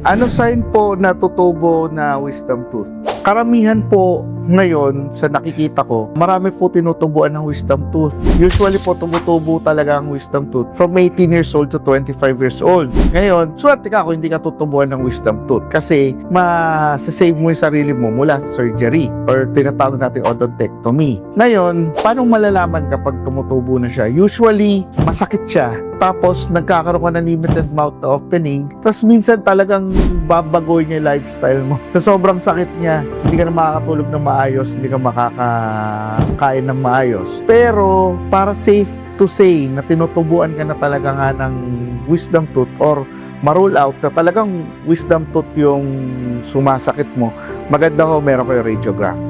Ano sign po na tutubo na wisdom tooth? Karamihan po ngayon sa nakikita ko, marami po tinutubuan ng wisdom tooth. Usually po tumutubo talaga ang wisdom tooth from 18 years old to 25 years old. Ngayon, swerte ka kung hindi ka tutubuan ng wisdom tooth kasi masasave mo yung sarili mo mula sa surgery or tinatawag natin odontectomy. Ngayon, paano malalaman kapag tumutubo na siya? Usually, masakit siya. Tapos, nagkakaroon ka ng limited mouth opening. Tapos, minsan talagang babagoy niya yung lifestyle mo. Sa sobrang sakit niya, hindi ka na makakatulog ng maayos, hindi ka makakakain ng maayos. Pero, para safe to say na tinutubuan ka na talaga nga ng wisdom tooth or ma-rule out na talagang wisdom tooth yung sumasakit mo, maganda ho meron kayo radiograph.